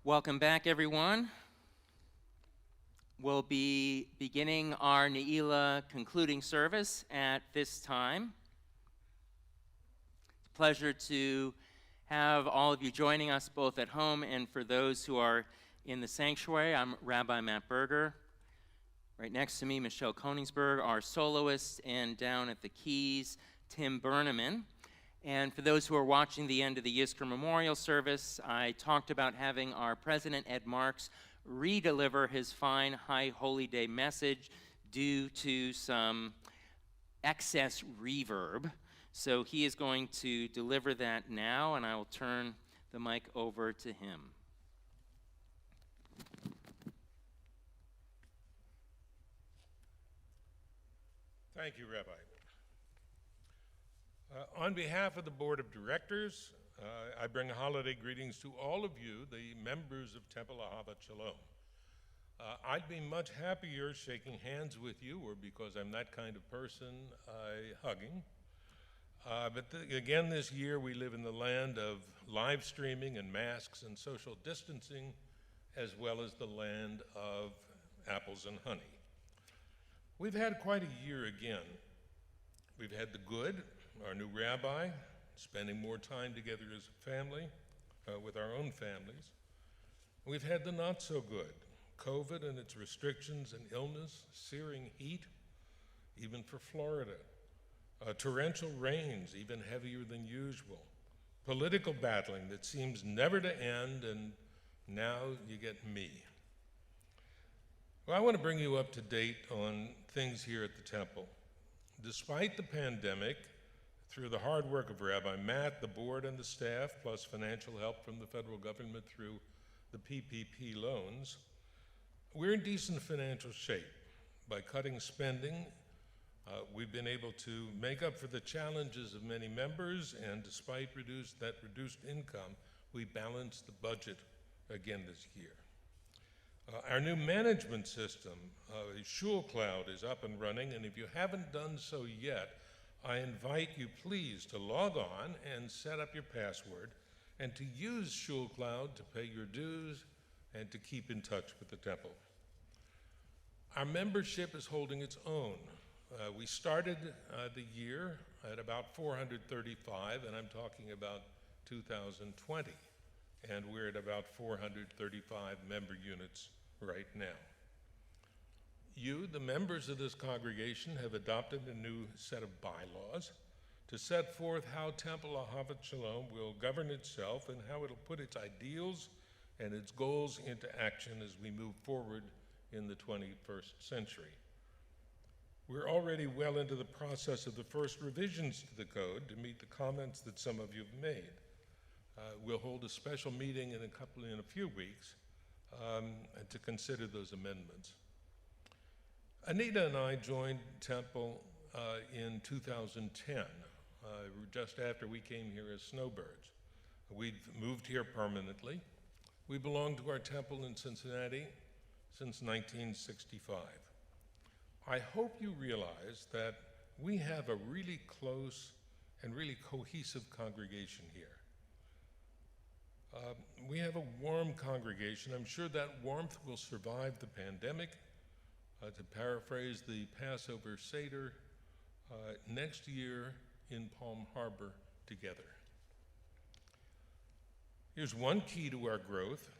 Welcome back, everyone. We'll be beginning our Neilah concluding service at this time. It's a pleasure to have all of you joining us both at home and for those who are in the sanctuary. I'm Rabbi Matt Berger. Right next to me, Michelle Koningsberg, our soloist, and down at the keys, Tim Berneman. And for those who are watching the end of the Yizkor Memorial Service, I talked about having our President, Ed Marks, redeliver his fine High Holy Day message due to some excess reverb. So he is going to deliver that now, and I will turn the mic over to him. Thank you, Rabbi. On behalf of the Board of Directors, I bring holiday greetings to all of you, the members of Temple Ahavat Shalom. I'd be much happier shaking hands with you, or because I'm that kind of person, hugging. Again, this year we live in the land of live streaming and masks and social distancing, as well as the land of apples and honey. We've had quite a year again. We've had the good, our new rabbi, spending more time together as a family, with our own families. We've had the not so good, COVID and its restrictions and illness, searing heat, even for Florida, torrential rains, even heavier than usual, political battling that seems never to end, and now you get me. Well, I want to bring you up to date on things here at the temple. Despite the pandemic, through the hard work of Rabbi Matt, the board, and the staff, plus financial help from the federal government through the PPP loans, we're in decent financial shape. By cutting spending, we've been able to make up for the challenges of many members, and despite that reduced income, we balanced the budget again this year. Our new management system, Shul Cloud, is up and running, and if you haven't done so yet, I invite you please to log on and set up your password and to use Shul Cloud to pay your dues and to keep in touch with the temple. Our membership is holding its own. We started the year at about 435, and I'm talking about 2020, and we're at about 435 member units right now. You, the members of this congregation, have adopted a new set of bylaws to set forth how Temple Ahavat Shalom will govern itself and how it'll put its ideals and its goals into action as we move forward in the 21st century. We're already well into the process of the first revisions to the code to meet the comments that some of you have made. We'll hold a special meeting in a few weeks to consider those amendments. Anita and I joined Temple in 2010, just after we came here as snowbirds. We'd moved here permanently. We belonged to our temple in Cincinnati since 1965. I hope you realize that we have a really close and really cohesive congregation here. We have a warm congregation. I'm sure that warmth will survive the pandemic. To paraphrase the Passover Seder, next year in Palm Harbor together. Here's one key to our growth.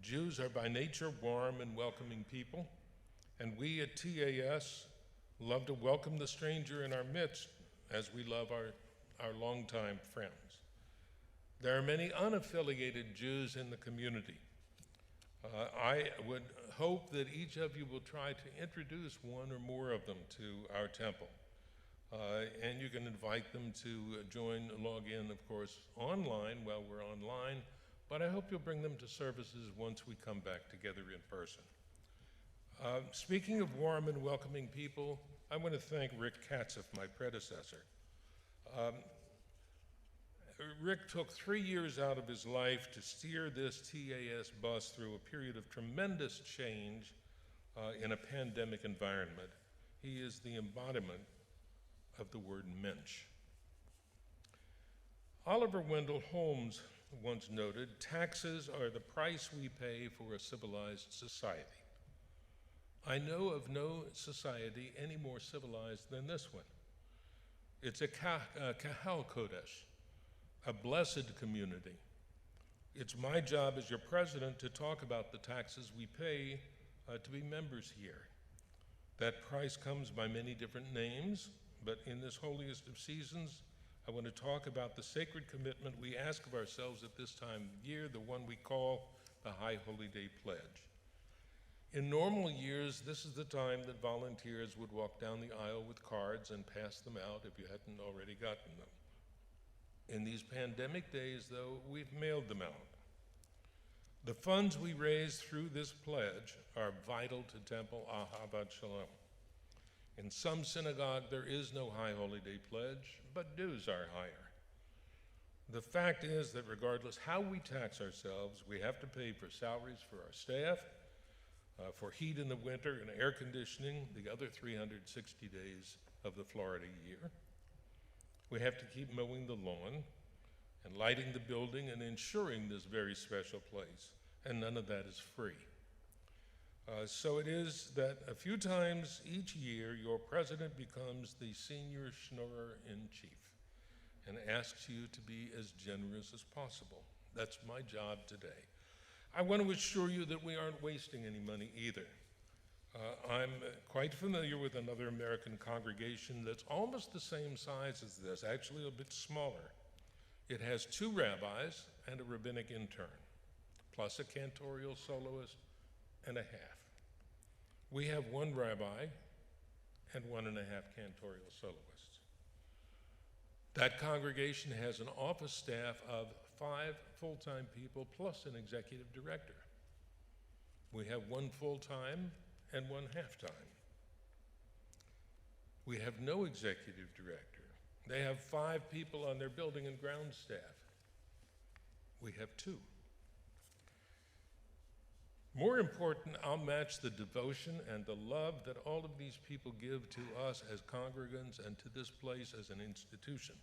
Jews are by nature warm and welcoming people, and we at TAS love to welcome the stranger in our midst as we love our longtime friends. There are many unaffiliated Jews in the community. I would hope that each of you will try to introduce one or more of them to our temple. And you can invite them to log in, of course, online while we're online, but I hope you'll bring them to services once we come back together in person. Speaking of warm and welcoming people, I want to thank Rick Katzeff, my predecessor. Rick took 3 years out of his life to steer this TAS bus through a period of tremendous change in a pandemic environment. He is the embodiment of the word mensch. Oliver Wendell Holmes once noted, taxes are the price we pay for a civilized society. I know of no society any more civilized than this one. It's a kahal kodesh, a blessed community. It's my job as your president to talk about the taxes we pay to be members here. That price comes by many different names, but in this holiest of seasons, I want to talk about the sacred commitment we ask of ourselves at this time of year, the one we call the High Holy Day Pledge. In normal years, this is the time that volunteers would walk down the aisle with cards and pass them out if you hadn't already gotten them. In these pandemic days, though, we've mailed them out. The funds we raise through this pledge are vital to Temple Ahavat Shalom. In some synagogue, there is no High Holy Day Pledge, but dues are higher. The fact is that regardless how we tax ourselves, we have to pay for salaries for our staff, for heat in the winter and air conditioning the other 360 days of the Florida year. We have to keep mowing the lawn and lighting the building and ensuring this very special place, and none of that is free. So it is that a few times each year, your president becomes the senior schnorrer-in-chief and asks you to be as generous as possible. That's my job today. I want to assure you that we aren't wasting any money either. I'm quite familiar with another American congregation that's almost the same size as this, actually a bit smaller. It has 2 rabbis and a rabbinic intern, plus a cantorial soloist and a half. We have 1 rabbi and 1.5 cantorial soloists. That congregation has an office staff of 5 full-time people plus an executive director. We have 1 full-time and 1 half-time. We have no executive director. They have 5 people on their building and ground staff. We have 2. More important, I'll match the devotion and the love that all of these people give to us as congregants and to this place as an institution,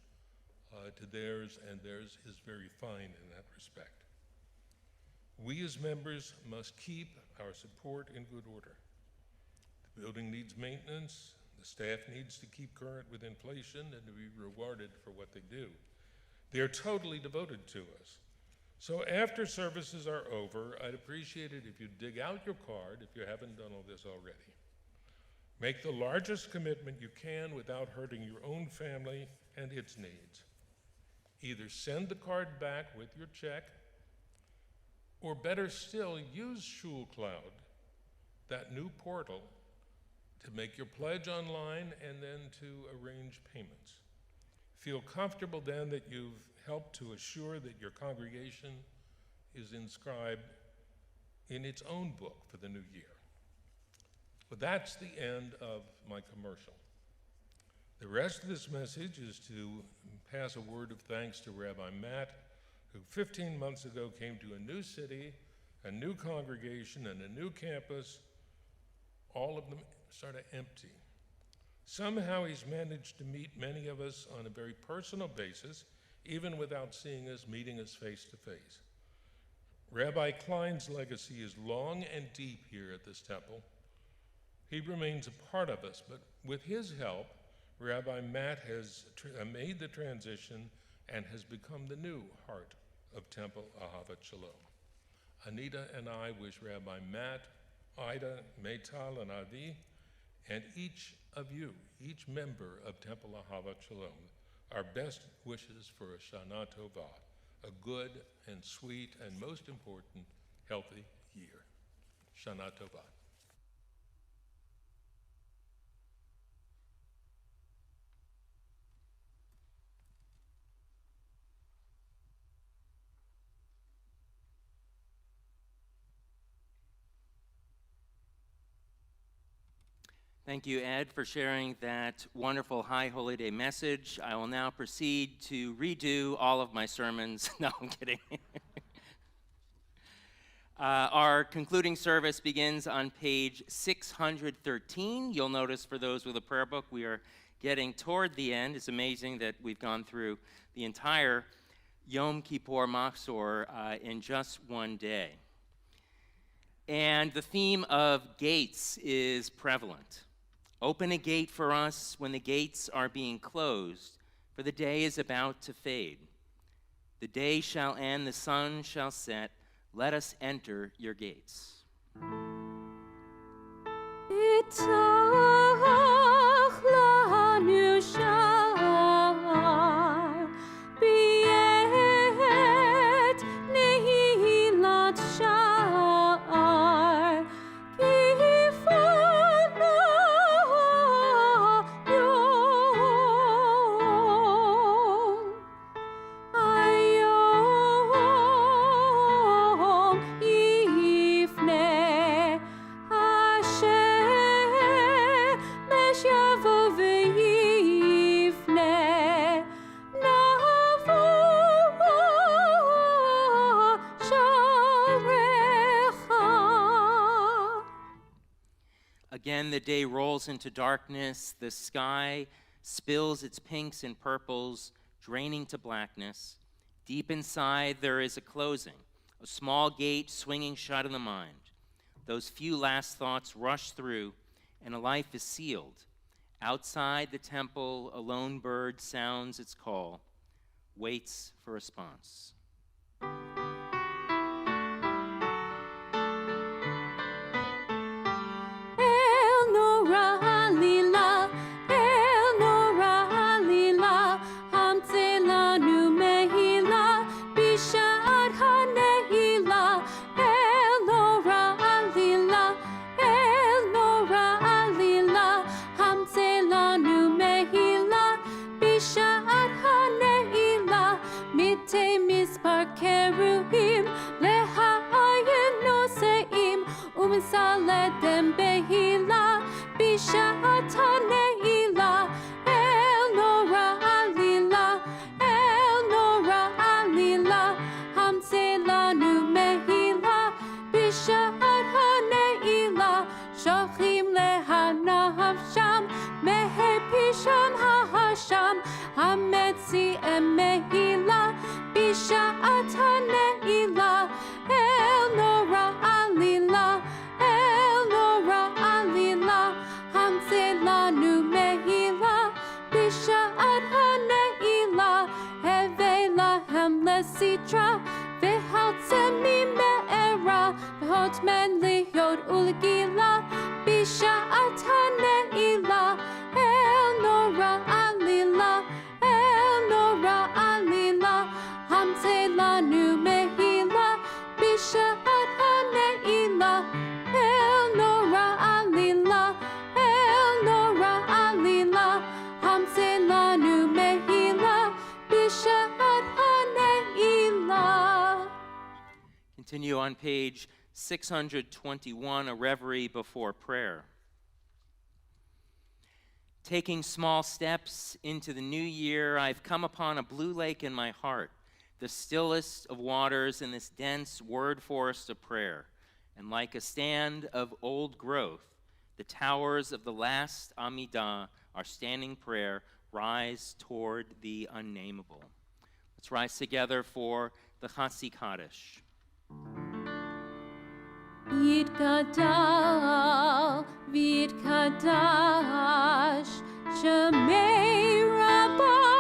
to theirs, and theirs is very fine in that respect. We as members must keep our support in good order. The building needs maintenance, the staff needs to keep current with inflation and to be rewarded for what they do. They're totally devoted to us. So after services are over, I'd appreciate it if you dig out your card, if you haven't done all this already. Make the largest commitment you can without hurting your own family and its needs. Either send the card back with your check, or better still, use ShulCloud, that new portal, to make your pledge online and then to arrange payments. Feel comfortable then that you've helped to assure that your congregation is inscribed in its own book for the new year. But that's the end of my commercial. The rest of this message is to pass a word of thanks to Rabbi Matt, who 15 months ago came to a new city, a new congregation, and a new campus, all of them sort of empty. Somehow he's managed to meet many of us on a very personal basis, even without seeing us, meeting us face to face. Rabbi Klein's legacy is long and deep here at this temple. He remains a part of us, but with his help, Rabbi Matt has made the transition and has become the new heart of Temple Ahavat Shalom. Anita and I wish Rabbi Matt, Ida, Meital, and Avi, and each of you, each member of Temple Ahavat Shalom, our best wishes for a Shana Tova, a good and sweet and most important, healthy year. Shana Tova. Thank you, Ed, for sharing that wonderful High Holy Day message. I will now proceed to redo all of my sermons. No, I'm kidding. Our concluding service begins on page 613. You'll notice for those with a prayer book, we are getting toward the end. It's amazing that we've gone through the entire Yom Kippur Machzor in just one day. And the theme of gates is prevalent. Open a gate for us when the gates are being closed, for the day is about to fade. The day shall end, the sun shall set. Let us enter your gates. Again, the day rolls into darkness. The sky spills its pinks and purples, draining to blackness. Deep inside, there is a closing, a small gate swinging shut in the mind. Those few last thoughts rush through, and a life is sealed. Outside the temple, a lone bird sounds its call, waits for response. Continue on page 621, a reverie before prayer. Taking small steps into the new year, I've come upon a blue lake in my heart, the stillest of waters in this dense word forest of prayer. And like a stand of old growth, the towers of the last Amidah, our standing prayer, rise toward the unnameable. Let's rise together for the Chatzi Kaddish. Yitgadal v'yitkadash Shemei Rabbah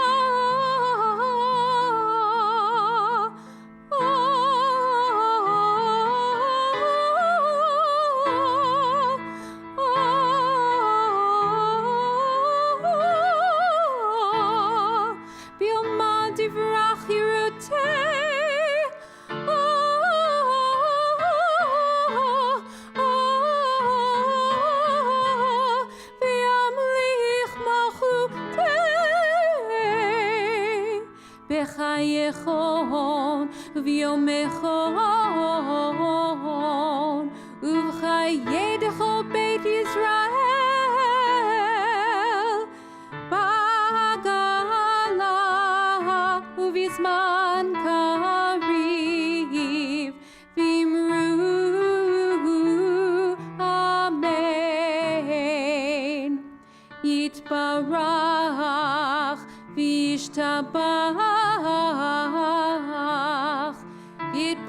B'yomad yivrach yirutei B'chayechon v'yomechon Uv'chayedecho Beit Yisrael B'gala uv'yizman kariv v'imru Amen Yitbarach v'yishtabach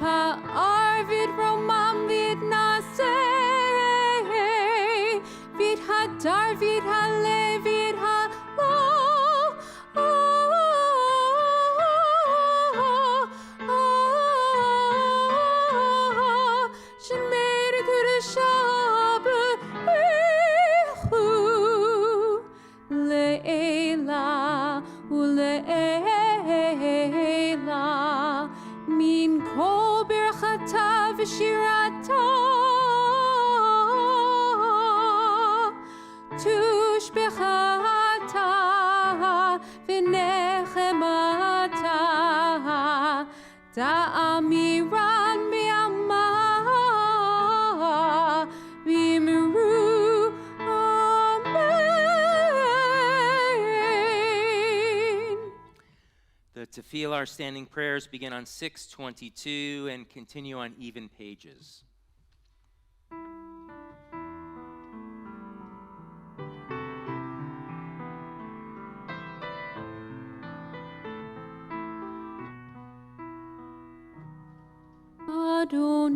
pa'ar vid romam vid naseh vid hadar vid hale vid halo shemir kudashab Leila uleila min kol birchata v'shirata tushbechata v'nechemata da'amiran bi'ama v'imru The Tefillah, our standing prayers, begin on 622 and continue on even pages.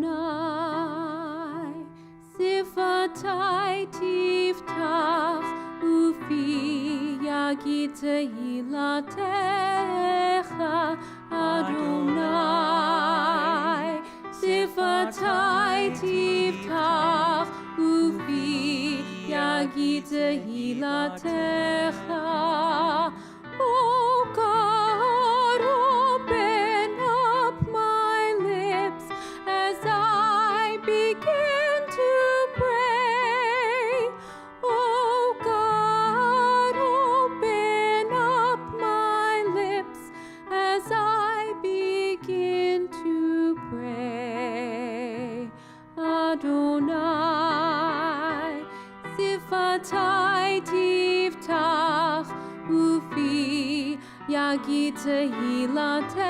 Adonai, sifatai tiftach, ufi yagid tehilatecha. Adonai, sifatai tiftach, ufi yagid tehilatecha. Oh God, open up my lips as I begin to pray. Oh God, open up my lips as I begin to pray. Adonai, sifatai tiftach, ufi yagid tehilatecha.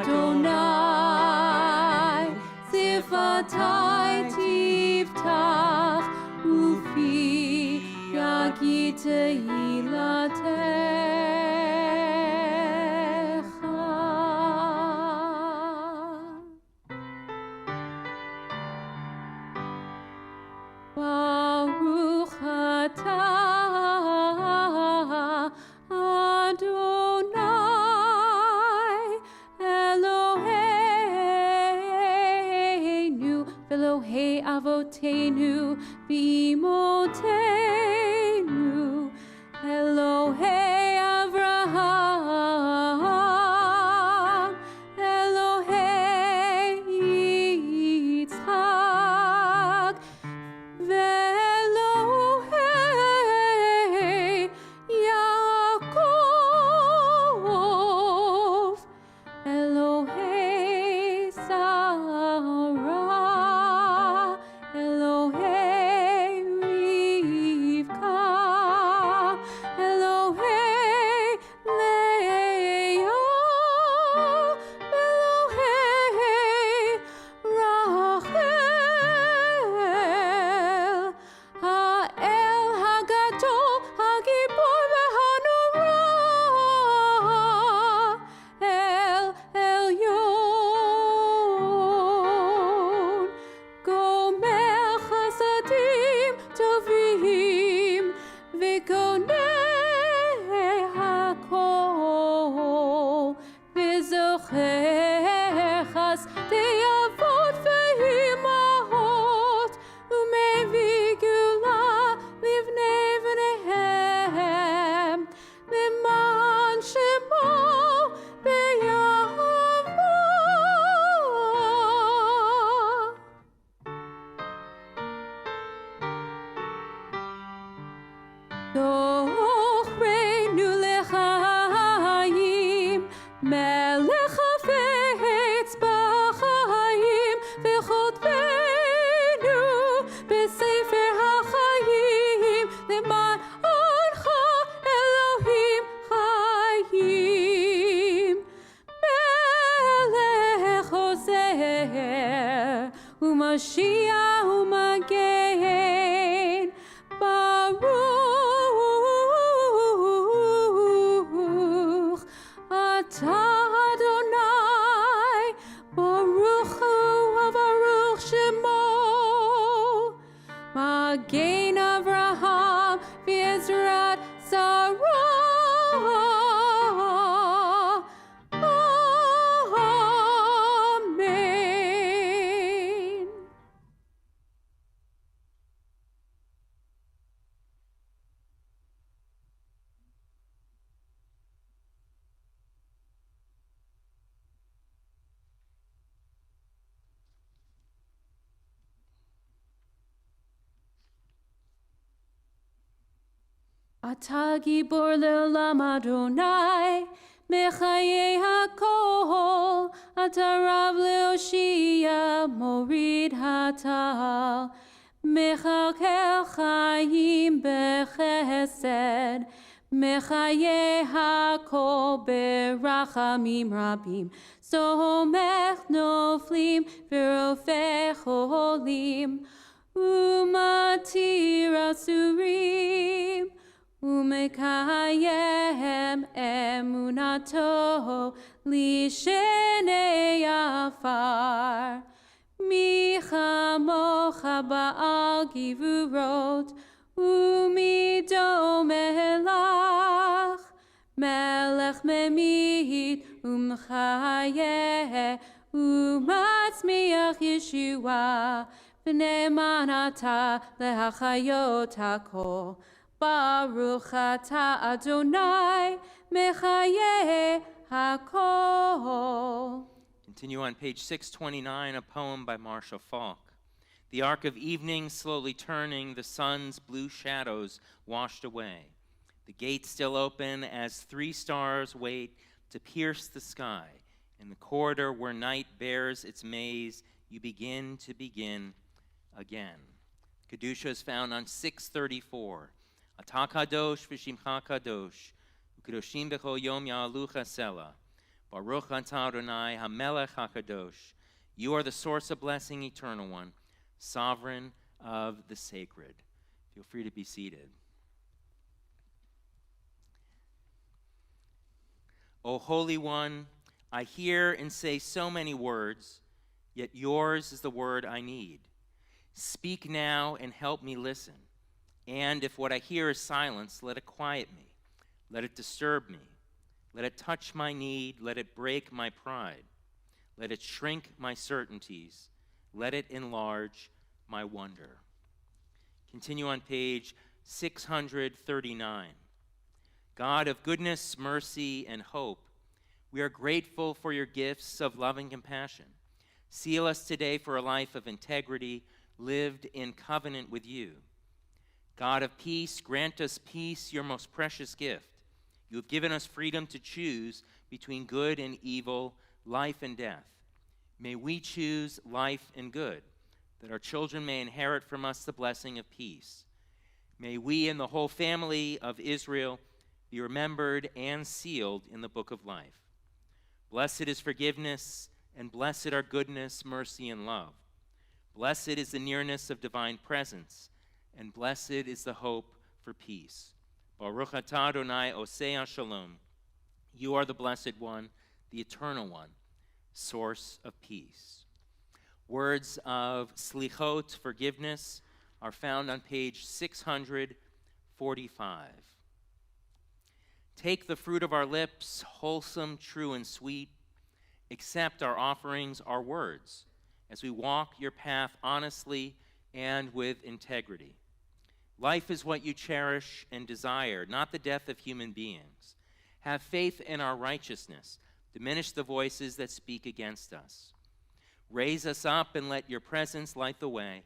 Adonai, sifatai tiftach, ufi yagid tehilatecha. Baruch atah Adonai Eloheinu Elohei Avotenu V'imotenu Elohei Avraham Elohei Yitzchak Ve'Elohei Yaakov Elohei Sarah Elohei Rivka Elohei Leah Elohei Rachel Ha'el Hagadol Hagibor V'Hanora El Elyon Gomer Chasadim Tovim V'Gonei HaKol V'Zocher Chasdei Avot V'Imahot U'Mevii Geulah Livnei V'neihem L'man Shemo B'Yahvah. Zochreinu l'chaim, melech hafetz b'chaim, v'chodvenu b'sefer hachayim, l'man oncha Elohim chayim. Melech ozer, u'mashiach u'magen, Baruch atah Adonai אתה גיבור לעולם אדוני, מחיי הכל, אתה רב להושיע, מוריד הטל, מכלכל חיים בחסד, מחיי הכל ברחמים רבים, סומך נופלים ורופא חולים, ומתיר אסורים, ומקיים אמונתו לשני עפר. מי כמוך בעל גבורות, ומי דומה לך, מלך ממית ומחיה, ומצמיח ישועה, ונאמן אתה להחיות הכל. ברוך אתה אדוני, מחיה הכל. Continue on page 629, a poem by Marcia Falk. The arc of evening slowly turning, the sun's blue shadows washed away. The gate still open as 3 stars wait to pierce the sky. In the corridor where night bears its maze, you begin to begin again. Kedusha is found on 634. Ata kadosh v'shimcha kadosh, u'kedoshim b'chol yom ya'alucha sela. Baruch atah Adonai hamelech hakadosh. You are the source of blessing, eternal one, sovereign of the sacred. Feel free to be seated. O Holy One, I hear and say so many words, yet yours is the word I need. Speak now and help me listen. And if what I hear is silence, let it quiet me. Let it disturb me. Let it touch my need. Let it break my pride. Let it shrink my certainties. Let it enlarge my wonder. Continue on page 639. God of goodness, mercy, and hope, we are grateful for your gifts of love and compassion. Seal us today for a life of integrity, lived in covenant with you. God of peace, grant us peace, your most precious gift. You have given us freedom to choose between good and evil, life and death. May we choose life and good, that our children may inherit from us the blessing of peace. May we and the whole family of Israel be remembered and sealed in the book of life. Blessed is forgiveness, and blessed are goodness, mercy, and love. Blessed is the nearness of divine presence, and blessed is the hope for peace. Baruch atah Adonai osei shalom. You are the blessed one, the eternal one, source of peace. Words of slichot, forgiveness, are found on page 645. Take the fruit of our lips, wholesome, true, and sweet. Accept our offerings, our words, as we walk your path honestly and with integrity. Life is what you cherish and desire, not the death of human beings. Have faith in our righteousness. Diminish the voices that speak against us. Raise us up and let your presence light the way.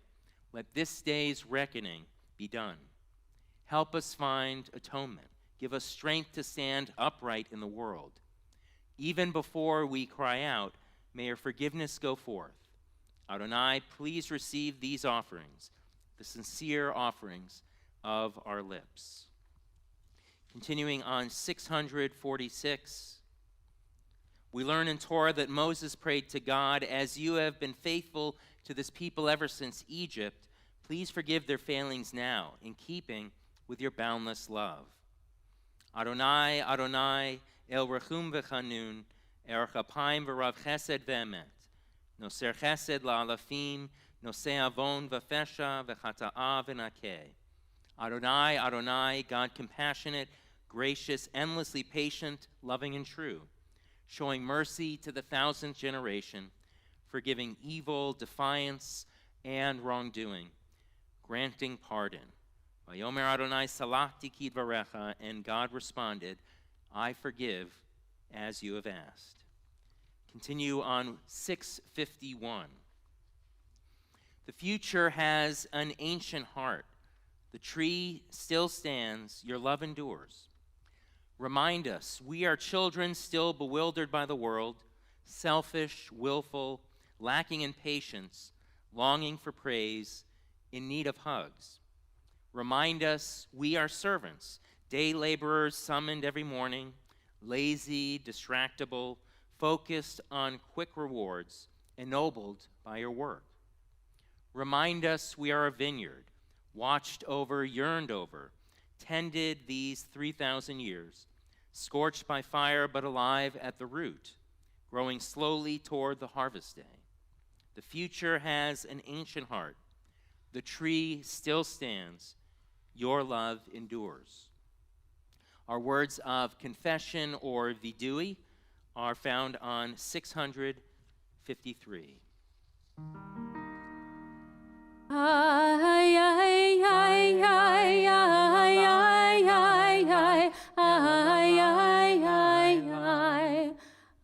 Let this day's reckoning be done. Help us find atonement. Give us strength to stand upright in the world. Even before we cry out, may your forgiveness go forth. Adonai, please receive these offerings, the sincere offerings of our lips. Continuing on 646, we learn in Torah that Moses prayed to God, as you have been faithful to this people ever since Egypt, please forgive their failings now, in keeping with your boundless love. Adonai, Adonai, El Rechum v'Chanun, Erech Apayim v'Rav Chesed v'Emet, Noser Chesed la'alafim, Nosei Avon v'Fesha v'Chata'a v'Nakeh. Adonai, Adonai, God compassionate, gracious, endlessly patient, loving and true, showing mercy to the 1,000th generation, forgiving evil, defiance, and wrongdoing, granting pardon. Vayomer Adonai salachti kidvarecha, and God responded, I forgive as you have asked. Continue on 651. The future has an ancient heart. The tree still stands, your love endures. Remind us, we are children still bewildered by the world, selfish, willful, lacking in patience, longing for praise, in need of hugs. Remind us, we are servants, day laborers summoned every morning, lazy, distractible, focused on quick rewards, ennobled by your work. Remind us, we are a vineyard, watched over, yearned over, tended these 3,000 years, scorched by fire but alive at the root, growing slowly toward the harvest day. The future has an ancient heart. The tree still stands. Your love endures. Our words of confession or vidui are found on 653. Ay, ay, ay, ay, ay, ay, ay, ay, ay, ay, ay, ay.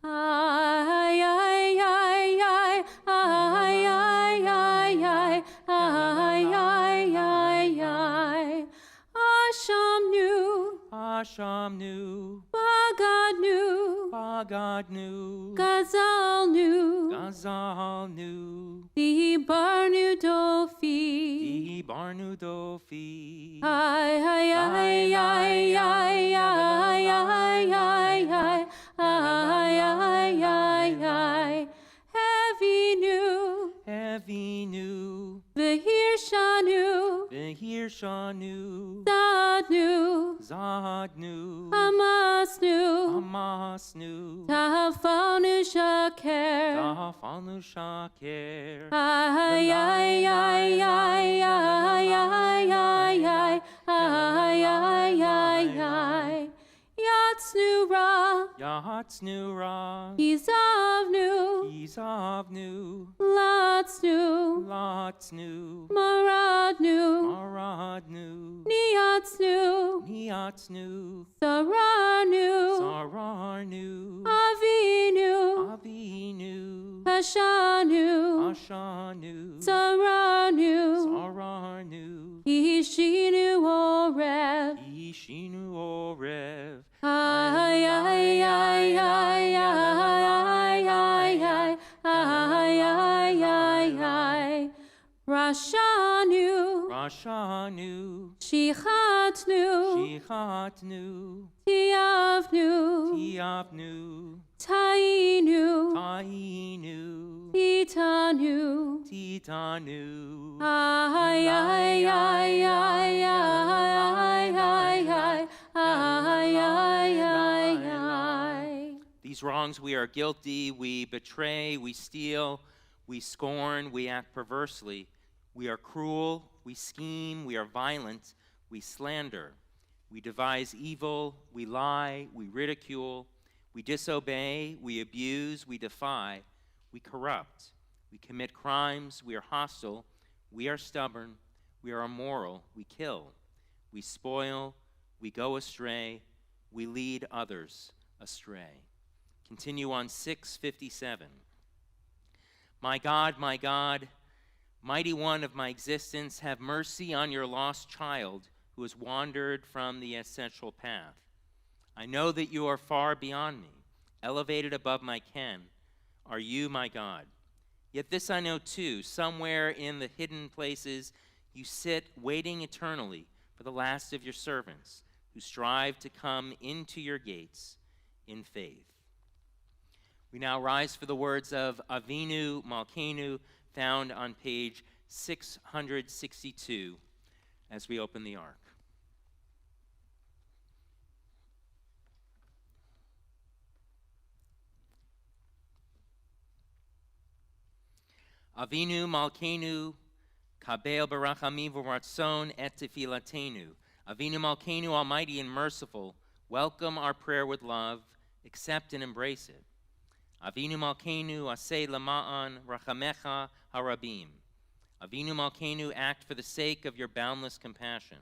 Ay, ay, ay, ay, ay, ay, ay, ay, ay, ay, ay, ay. Ashamnu, Ashamnu, Bagadnu, Bagadnu, Gazalnu, Gazalnu, Dibarnu Dofi. Ibarnu Dofi. Ay, ay, ay, ay, ay, ay, ay, ay, ay, ay, ay, ay, ay. Avinu, Avinu, Vehirshanu, Behirshanu, Zadnu, Zadnu, Hamasnu, Amasnu, Tafanu Shaker. Tafanu Shaker. Ay, ay, ay, ay, ay, ay, ay, ay, ay, ay, ay, ay. Yatsnu Ra, Yahatsnu Ra, Izavnu, Izavnu, Latsnu, Lotsnu, Maradnu, Maradnu, Niatsnu, Niatsnu, Saranu, Sararnu, Avinu, Avinu, Hashanu, Ashanu, Saranu, Sararnu, Ishinu Oref. Ishinu Orev. Ay, ay, ay, ay, ay, ay, ay, ay, ay, ay, ay, ay. Rashanu, Rashanu, Shichatnu, Shichatnu, Tiavnu, Tiavnu, Tainu, Tainu, Titanu. Titanu. Ay, ay, ay, ay, ay, ay, ay, ay, ay, ay, ay, ay. These wrongs we are guilty, we betray, we steal, we scorn, we act perversely. We are cruel, we scheme, we are violent, we slander. We devise evil, we lie, we ridicule, we disobey, we abuse, we defy, we corrupt. We commit crimes, we are hostile, we are stubborn, we are immoral, we kill, we spoil, we go astray, we lead others astray. Continue on 657. My God, mighty one of my existence, have mercy on your lost child who has wandered from the essential path. I know that you are far beyond me, elevated above my ken. Are you my God? Yet this I know too, somewhere in the hidden places you sit waiting eternally for the last of your servants who strive to come into your gates in faith. We now rise for the words of Avinu Malcanu found on page 662 as we open the ark. Avinu Malcanu, Kabel Barachamim V'Ratzon Et Tefilatenu. Avinu Malcanu, Almighty and merciful, welcome our prayer with love, accept and embrace it. Avinu Malcanu, Aseh Lama'an Rachamecha Harabim. Avinu Malcanu, act for the sake of your boundless compassion.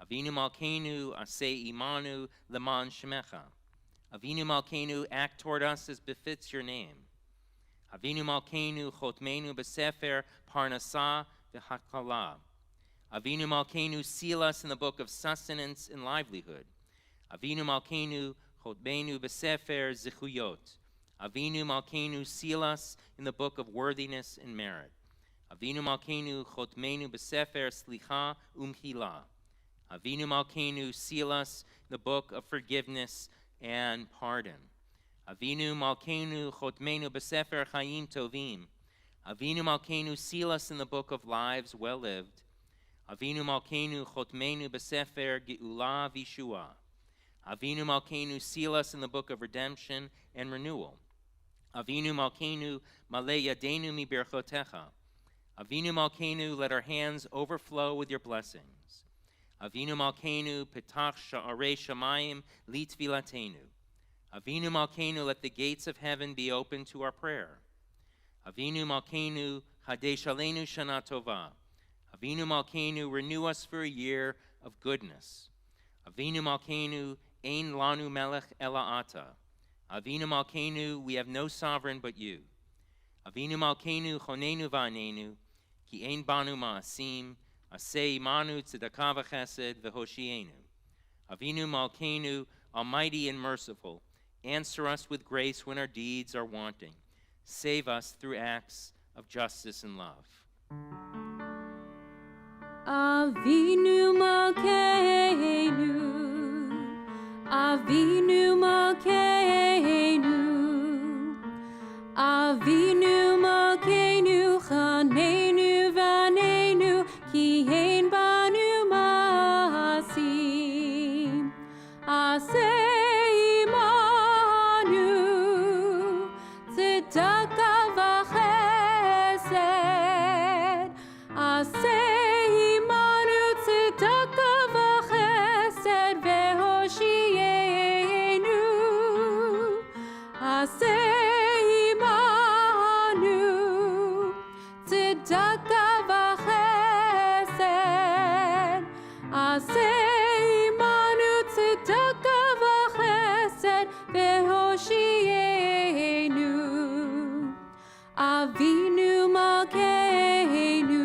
Avinu Malcanu, Aseh Imanu Laman Shemecha. Avinu Malcanu, act toward us as befits your name. Avinu Malcanu, Chotmenu B'Sefer Parnasah V'Hakala. Avinu Malcanu, seal us in the book of sustenance and livelihood. Avinu Malcanu, chotmenu b'sefer zichuyot. Avinu Malcanu, seal us in the book of worthiness and merit. Avinu Malcanu, chotmenu b'sefer slicha umchila. Avinu Malcanu, seal us in the book of forgiveness and pardon. Avinu Malcanu, chotmenu b'sefer chayim tovim. Avinu Malcanu, seal us in the book of lives well lived. Avinu Malcanu, chotmenu b'sefer geula v'yeshua. Avinu Malcanu, seal us in the book of redemption and renewal. Avinu Malcanu, malei yadenu mi birchotecha. Avinu Malcanu, let our hands overflow with your blessings. Avinu Malcanu, petach sha'arei shamayim litfilatenu. Avinu Malcanu, let the gates of heaven be open to our prayer. Avinu Malcanu, hadesh aleinu shana tova. Avinu Malcanu, renew us for a year of goodness. Avinu Malcanu, ein lanu melech ela ata. Avinu Malcanu, we have no sovereign but you. Avinu Malcanu, chonenu v'anenu, ki ein banu ma'asim, asei imanu tzedakah v'chesed v'hoshienu. Avinu Malcanu, almighty and merciful, answer us with grace when our deeds are wanting. Save us through acts of justice and love. Avinu Malkeinu, Avinu Malkeinu, Avinu Malkeinu, Chanenu Vanenu, Ki Ein Banu Maasim, Aseh Imanu, Tzedakah v'chesed, Aseh Avinu Malkeinu,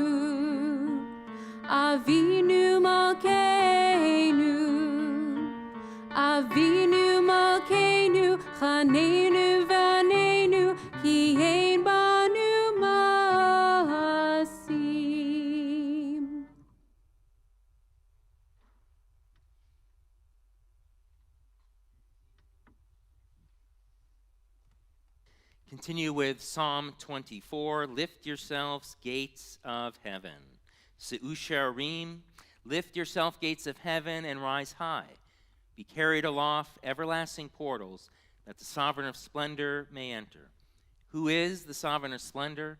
Avinu Malkeinu, Avinu Malkeinu, Chanenu Vanenu, Ki Ein Banu Maasim. Continue with Psalm 24. Lift yourselves, gates of heaven. Se'usharim, lift yourself, gates of heaven, and rise high. Be carried aloft, everlasting portals, that the sovereign of splendor may enter. Who is the sovereign of splendor?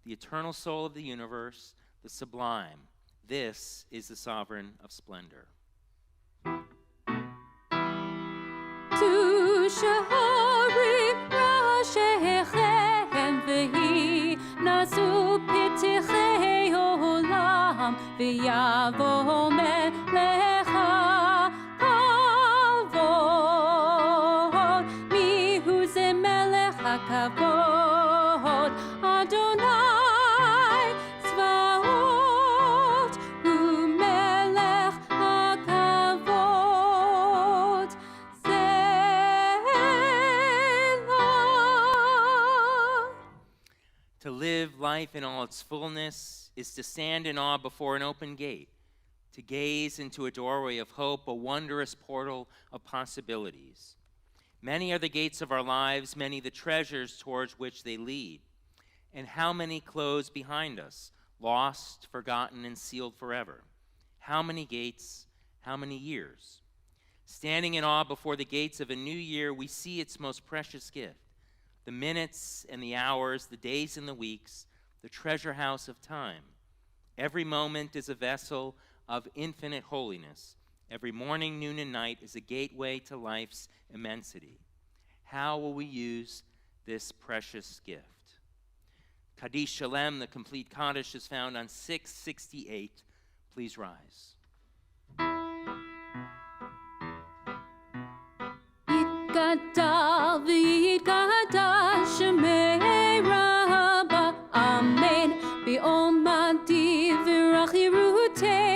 The eternal soul of the universe, the sublime. This is the sovereign of splendor. Tu shaharim rashechem v'hi nasu pitichei olam v'yavo melecha kavod mihu ze melech hakavod Adonai tzvaot hu melech hakavod To live life in all its fullness is to stand in awe before an open gate, to gaze into a doorway of hope, a wondrous portal of possibilities. Many are the gates of our lives, many the treasures towards which they lead. And how many close behind us, lost, forgotten, and sealed forever? How many gates, how many years? Standing in awe before the gates of a new year, we see its most precious gift. The minutes and the hours, the days and the weeks, the treasure house of time. Every moment is a vessel of infinite holiness. Every morning, noon, and night is a gateway to life's immensity. How will we use this precious gift? Kaddish Shalem, the complete Kaddish, is found on 668. Please rise. Gadal v'yitgadal shemei Rabba, Amen. B'omadi v'rach yirutei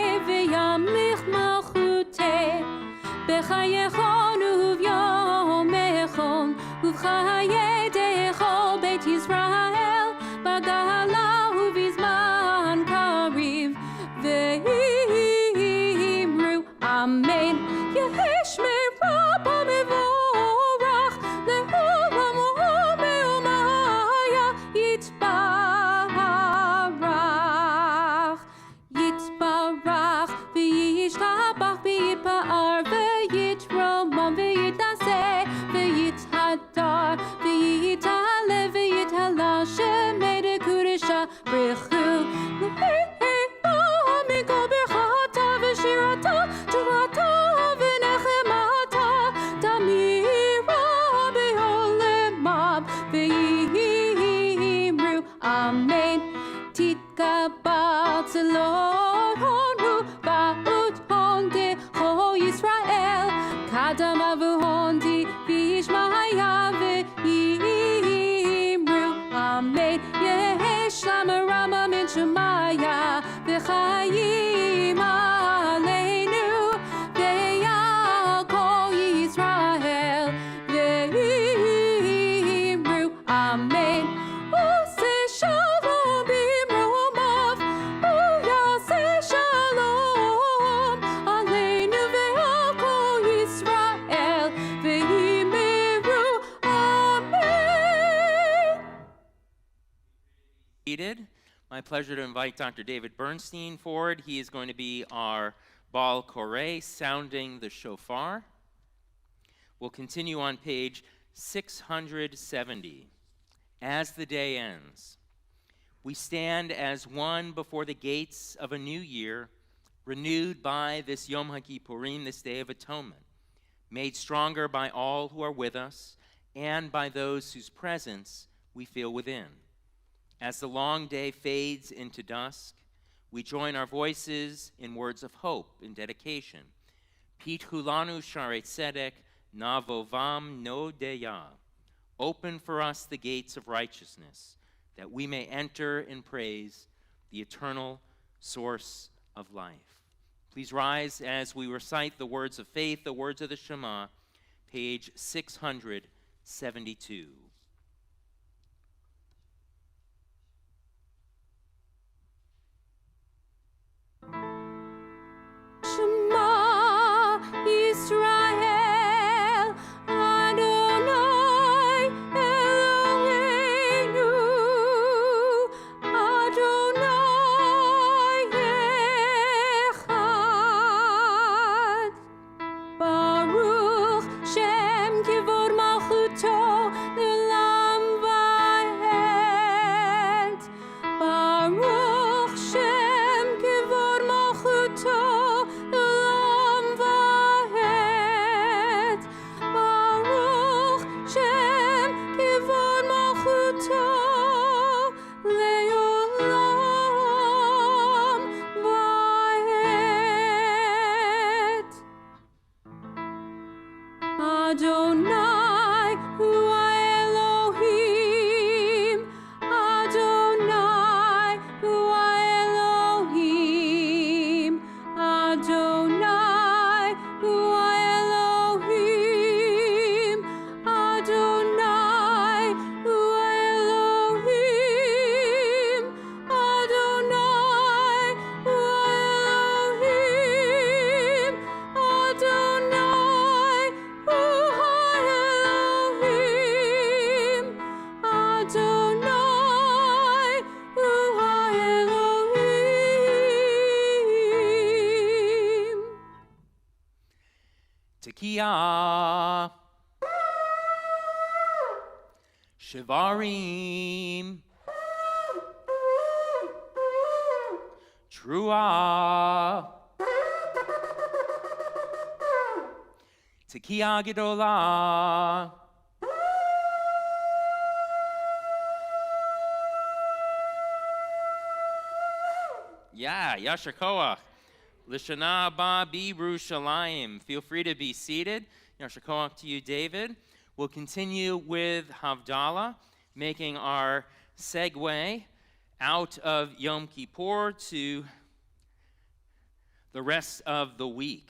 ובביטחון וביום אחד ובחיי דכל בית ישראל בגאולה ובזמן קריב ואמרו אמן יהי שמירה מבורך לעולם ומאמיה יתברך יתברך וישתבח ויתפאר ויתרומם ויתנשא ויתהדר ויתעלה ויתהלל שמי דקודשה ברכו מכל ברכתה ושירתה תורתה ונחמתה תמירה בעולמם ואמרו אמן תתקבל צלון הונו באות הונדי הו ישראל קדם אבוהונדי וישמעיה ואמרו אמן יש למרמה מן שמיה וחיים עלינו ועל כל ישראל ואמרו אמן עושה שלום במרומיו ויעשה שלום עלינו ועל כל ישראל ואמרו אמן. Seated. My pleasure to invite Dr. David Bernstein forward. He is going to be our Baal Koreh, sounding the shofar. We'll continue on page 670. As the day ends, we stand as one before the gates of a new year, renewed by this Yom HaKippurim, this Day of Atonement, made stronger by all who are with us and by those whose presence we feel within. As the long day fades into dusk, we join our voices in words of hope and dedication. Pit hulanu share tzedek, navovam no deya. Open for us the gates of righteousness, that we may enter and praise the eternal source of life. Please rise as we recite the words of faith, the words of the Shema, page 672. Shema Yisrael Adonai Eloheinu Adonai Echad Baruch Shem Kivod Malchuto Le'olam Va'ed Baruch Shem Kivod Malchuto Le'olam Va'ed Baruch Shem Kivod Malchuto Le'olam Va'ed Adonai hu Elohim Adonai hu Elohim Adonai hu Elohim Adonai hu Elohim Adonai hu Elohim Adonai hu Elohim Adonai hu Elohim. Tekiah, Shivarim, Truah, Tekiah Gedolah, Yasher Koach, Lishana Ba B'Yerushalayim. Feel free to be seated. Yasher Koach to you, David. We'll continue with Havdalah, making our segue out of Yom Kippur to the rest of the week.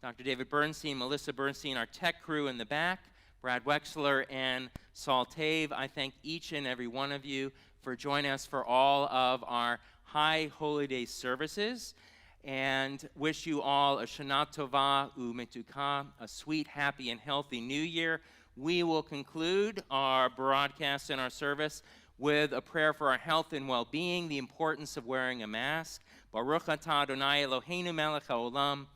Dr. David Bernstein, Melissa Bernstein, our tech crew in the back, Brad Wexler, and Saul Tave. I thank each and every one of you for joining us for all of our High Holy Day services, and wish you all a Shana Tova Umetuka, a sweet, happy, and healthy new year. We will conclude our broadcast and our service with a prayer for our health and well-being, the importance of wearing a mask. Baruch atah Adonai Eloheinu melech haolam,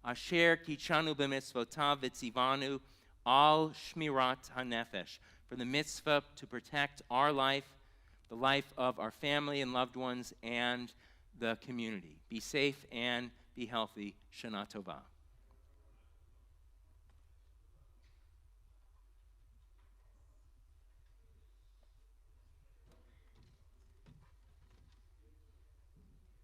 asher kichanu b'mitzvotav v'tzivanu al shmirat hanefesh, for the mitzvah to protect our life, the life of our family and loved ones, and the community. Be safe and be healthy. Shana Tova.